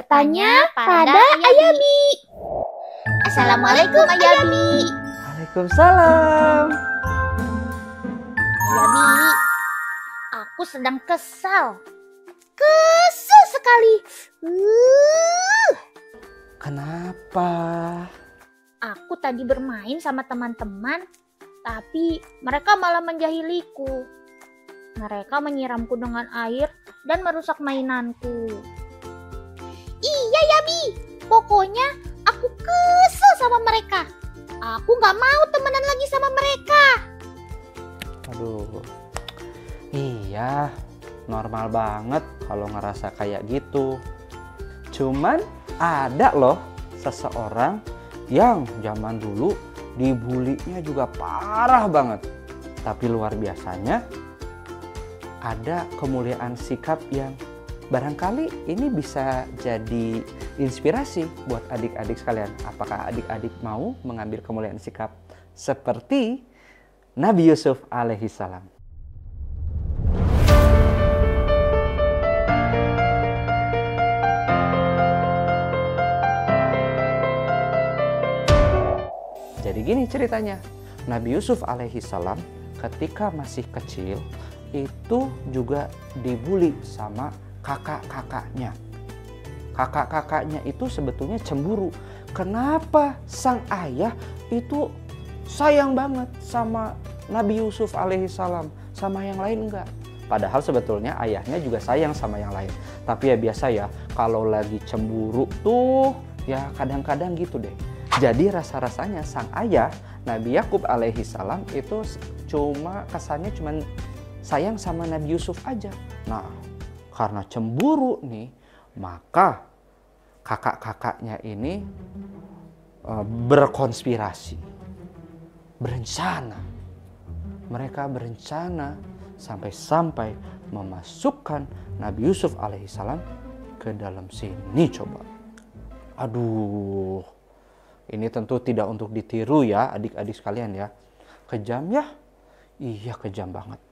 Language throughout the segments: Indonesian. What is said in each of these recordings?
Bertanya pada Ayabi. Assalamualaikum Ayabi. Waalaikumsalam. Ayabi, aku sedang kesal. Kesel sekali. Kenapa? Aku tadi bermain sama teman-teman, tapi mereka malah menjahiliku. Mereka menyiramku dengan air dan merusak mainanku. Iya Yabi, pokoknya aku kesel sama mereka. Aku gak mau temenan lagi sama mereka. Aduh, iya, normal banget kalau ngerasa kayak gitu. Cuman ada loh seseorang yang zaman dulu dibulinya juga parah banget. Tapi luar biasanya ada kemuliaan sikap yang barangkali ini bisa jadi inspirasi buat adik-adik sekalian. Apakah adik-adik mau mengambil kemuliaan sikap seperti Nabi Yusuf alaihissalam? Jadi gini ceritanya, Nabi Yusuf alaihissalam ketika masih kecil itu juga dibully sama kakak-kakaknya. Kakak-kakaknya itu sebetulnya cemburu. Kenapa sang ayah itu sayang banget sama Nabi Yusuf alaihissalam, sama yang lain enggak? Padahal sebetulnya ayahnya juga sayang sama yang lain. Tapi ya biasa ya, kalau lagi cemburu tuh ya kadang-kadang gitu deh. Jadi rasa-rasanya sang ayah Nabi Yakub alaihissalam itu kesannya cuma sayang sama Nabi Yusuf aja. Nah, karena cemburu nih, maka kakak-kakaknya ini berkonspirasi, berencana. Mereka berencana sampai memasukkan Nabi Yusuf alaihissalam ke dalam sini coba. Aduh, ini tentu tidak untuk ditiru ya adik-adik sekalian ya. Kejam ya? Iya kejam banget.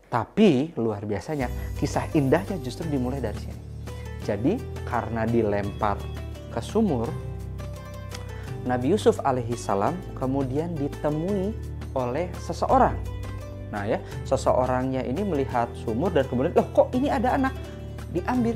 Tapi luar biasanya kisah indahnya justru dimulai dari sini. Jadi karena dilempar ke sumur, Nabi Yusuf alaihissalam kemudian ditemui oleh seseorang. Nah ya, seseorangnya ini melihat sumur dan kemudian, loh kok ini ada anak? Diambil,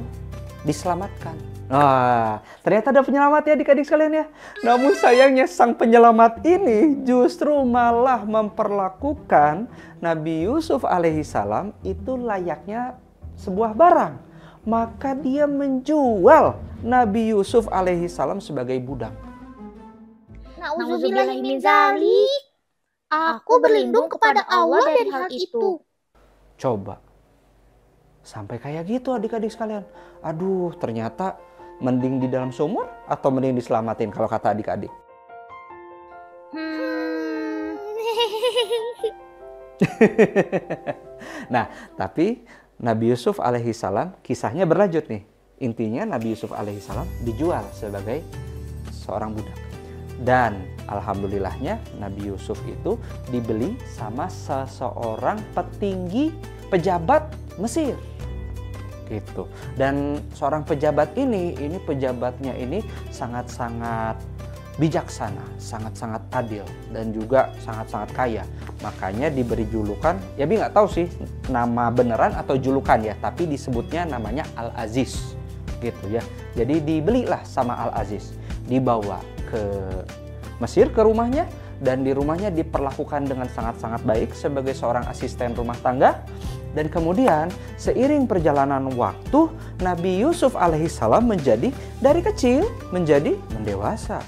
diselamatkan. Nah, ternyata ada penyelamat ya adik-adik sekalian ya. Namun sayangnya sang penyelamat ini justru malah memperlakukan Nabi Yusuf alaihissalam itu layaknya sebuah barang. Maka dia menjual Nabi Yusuf alaihissalam sebagai budak. Nauzubillahiminzalik. Aku berlindung kepada Allah dari hal itu. Coba. Sampai kayak gitu adik-adik sekalian. Aduh, ternyata mending di dalam sumur atau mending diselamatin kalau kata adik-adik? Nah, tapi Nabi Yusuf alaihissalam kisahnya berlanjut nih. Intinya Nabi Yusuf alaihissalam dijual sebagai seorang budak. Dan alhamdulillahnya Nabi Yusuf itu dibeli sama seseorang petinggi pejabat Mesir. Gitu. Dan seorang pejabat ini pejabatnya ini sangat-sangat bijaksana, sangat-sangat adil dan juga sangat-sangat kaya. Makanya diberi julukan, ya Bi nggak tahu sih nama beneran atau julukan ya, tapi disebutnya namanya Al-Aziz gitu ya. Jadi dibelilah sama Al-Aziz, dibawa ke Mesir ke rumahnya, dan di rumahnya diperlakukan dengan sangat-sangat baik sebagai seorang asisten rumah tangga. Dan kemudian seiring perjalanan waktu, Nabi Yusuf alaihissalam dari kecil menjadi mendewasa.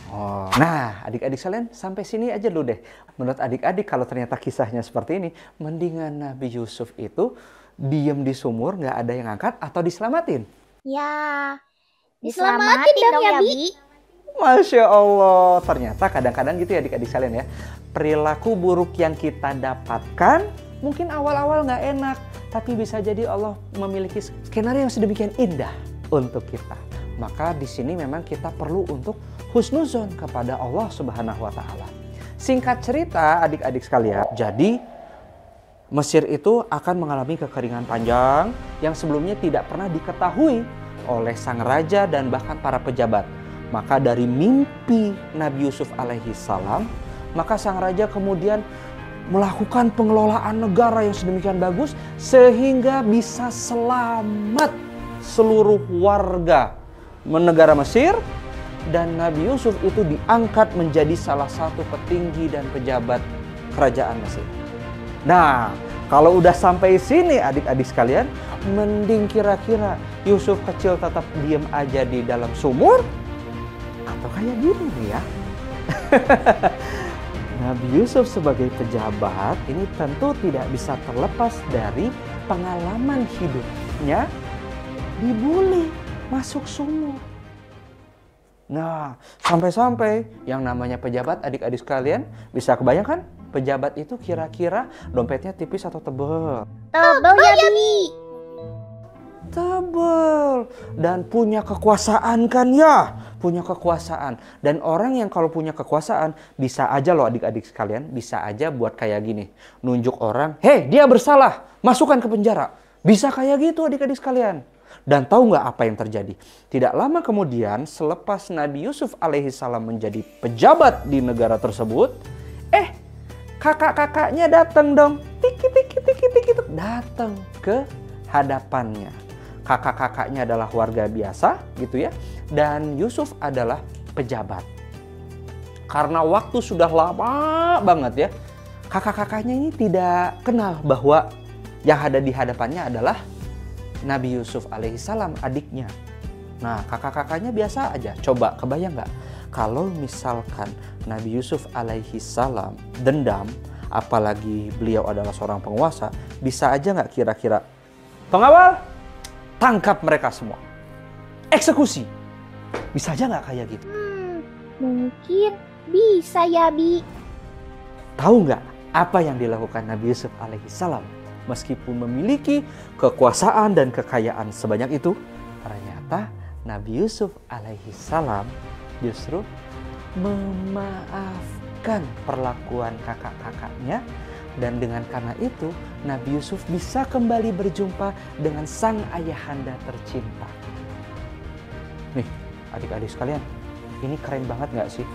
Nah adik-adik sekalian sampai sini aja dulu deh. Menurut adik-adik kalau ternyata kisahnya seperti ini, mendingan Nabi Yusuf itu diem di sumur nggak ada yang angkat atau diselamatin? Ya, diselamatin dong ya Bi. Masya Allah, ternyata kadang-kadang gitu ya adik-adik sekalian ya. Perilaku buruk yang kita dapatkan mungkin awal-awal nggak enak, tapi bisa jadi Allah memiliki skenario yang sedemikian indah untuk kita. Maka di sini memang kita perlu untuk husnuzon kepada Allah Subhanahu wa Ta'ala. Singkat cerita adik-adik sekalian, jadi Mesir itu akan mengalami kekeringan panjang yang sebelumnya tidak pernah diketahui oleh sang raja dan bahkan para pejabat. Maka dari mimpi Nabi Yusuf alaihi salam, maka sang raja kemudian melakukan pengelolaan negara yang sedemikian bagus sehingga bisa selamat seluruh warga negara Mesir, dan Nabi Yusuf itu diangkat menjadi salah satu petinggi dan pejabat kerajaan Mesir. Nah, kalau udah sampai sini adik-adik sekalian, mending kira-kira Yusuf kecil tetap diem aja di dalam sumur atau kayak gini nih ya. Nabi Yusuf sebagai pejabat ini tentu tidak bisa terlepas dari pengalaman hidupnya dibully masuk sumur. Nah, sampai-sampai yang namanya pejabat, adik-adik sekalian bisa kebayangkan pejabat itu kira-kira dompetnya tipis atau tebal? Tebel ya, Bi. Tebal. Dan punya kekuasaan kan ya? Punya kekuasaan. Dan orang yang kalau punya kekuasaan bisa aja loh adik-adik sekalian, bisa aja buat kayak gini. Nunjuk orang, hei dia bersalah, masukkan ke penjara. Bisa kayak gitu adik-adik sekalian. Dan tahu nggak apa yang terjadi? Tidak lama kemudian selepas Nabi Yusuf alaihissalam menjadi pejabat di negara tersebut, kakak-kakaknya datang dong. Tiki, datang ke hadapannya. Kakak-kakaknya adalah warga biasa gitu ya. Dan Yusuf adalah pejabat. Karena waktu sudah lama banget ya, kakak-kakaknya ini tidak kenal bahwa yang ada di hadapannya adalah Nabi Yusuf alaihissalam, adiknya. Nah, kakak-kakaknya biasa aja. Coba kebayang nggak? Kalau misalkan Nabi Yusuf alaihissalam dendam, apalagi beliau adalah seorang penguasa, bisa aja nggak kira-kira, pengawal, tangkap mereka semua. Eksekusi. Bisa aja nggak kayak gitu? Mungkin bisa ya, Bi. Tahu nggak apa yang dilakukan Nabi Yusuf alaihissalam? Meskipun memiliki kekuasaan dan kekayaan sebanyak itu, ternyata Nabi Yusuf alaihissalam justru memaafkan perlakuan kakak-kakaknya, dan dengan karena itu Nabi Yusuf bisa kembali berjumpa dengan sang ayahanda tercinta. Nih adik-adik sekalian, ini keren banget gak sih?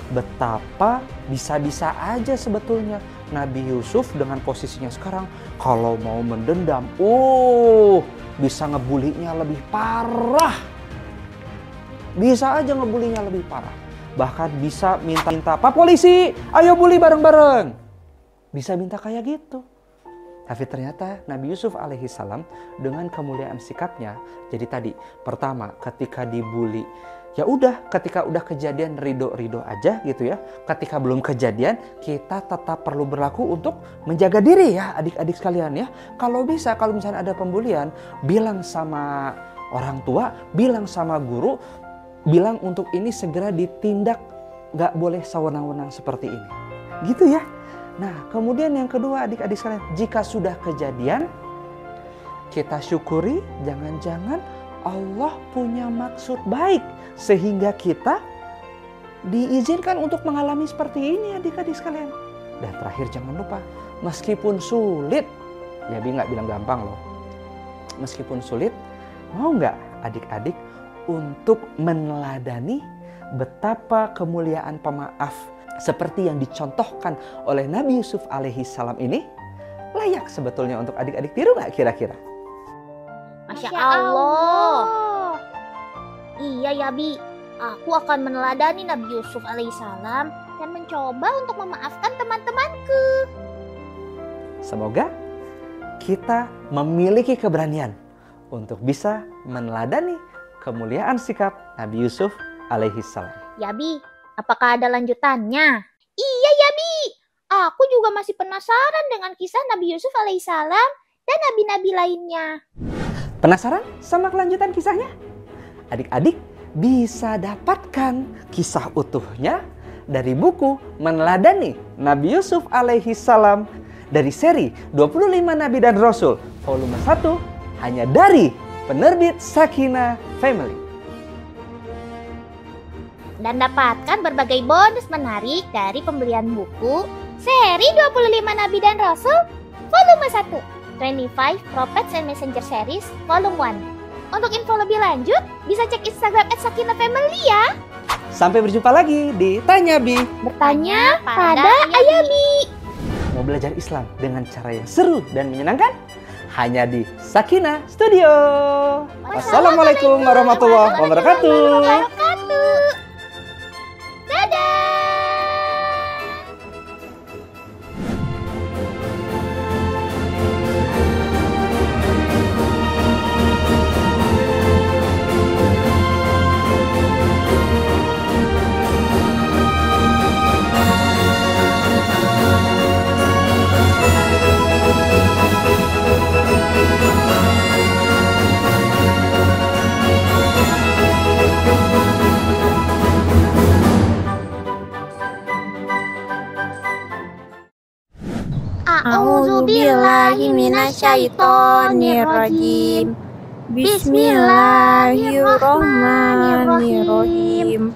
Betapa bisa-bisa aja sebetulnya Nabi Yusuf dengan posisinya sekarang kalau mau mendendam, bisa ngebulinya lebih parah. Bisa aja ngebulinya lebih parah. Bahkan bisa minta, Pak Polisi, ayo bully bareng-bareng. Bisa minta kayak gitu. Tapi ternyata Nabi Yusuf alaihissalam dengan kemuliaan sikapnya, jadi tadi pertama ketika dibully, ya udah, ketika udah kejadian ridho aja gitu ya. Ketika belum kejadian, kita tetap perlu berlaku untuk menjaga diri ya adik-adik sekalian ya. Kalau bisa, kalau misalnya ada pembulian, bilang sama orang tua, bilang sama guru, bilang untuk ini segera ditindak, gak boleh sewenang-wenang seperti ini. Gitu ya. Nah, kemudian yang kedua adik-adik sekalian, jika sudah kejadian, kita syukuri, jangan-jangan Allah punya maksud baik sehingga kita diizinkan untuk mengalami seperti ini adik-adik sekalian. Dan terakhir jangan lupa, meskipun sulit, ya Bi nggak bilang gampang loh. Meskipun sulit, mau nggak adik-adik untuk meneladani betapa kemuliaan pemaaf seperti yang dicontohkan oleh Nabi Yusuf alaihissalam ini layak sebetulnya untuk adik-adik tiru nggak kira-kira? Masya Allah. Iya ya, Bi. Aku akan meneladani Nabi Yusuf alaihissalam dan mencoba untuk memaafkan teman-temanku. Semoga kita memiliki keberanian untuk bisa meneladani kemuliaan sikap Nabi Yusuf alaihissalam. Ya, Bi. Apakah ada lanjutannya? Iya ya, Bi. Aku juga masih penasaran dengan kisah Nabi Yusuf alaihissalam dan nabi-nabi lainnya. Penasaran sama kelanjutan kisahnya? Adik-adik bisa dapatkan kisah utuhnya dari buku Meneladani Nabi Yusuf alaihissalam dari seri 25 Nabi dan Rasul volume 1 hanya dari penerbit Sakinah Family. Dan dapatkan berbagai bonus menarik dari pembelian buku seri 25 Nabi dan Rasul volume 1, 25 Prophets and Messenger Series volume 1. Untuk info lebih lanjut, bisa cek Instagram @sakinah_family ya. Sampai berjumpa lagi di Tanya Bi. Bertanya pada Ayabi. Mau belajar Islam dengan cara yang seru dan menyenangkan? Hanya di Sakinah Studio. Wassalamualaikum warahmatullahi wabarakatuh. Dadah. A'udzubillahi minasyaitonirrajim. Bismillahirrahmanirrahim.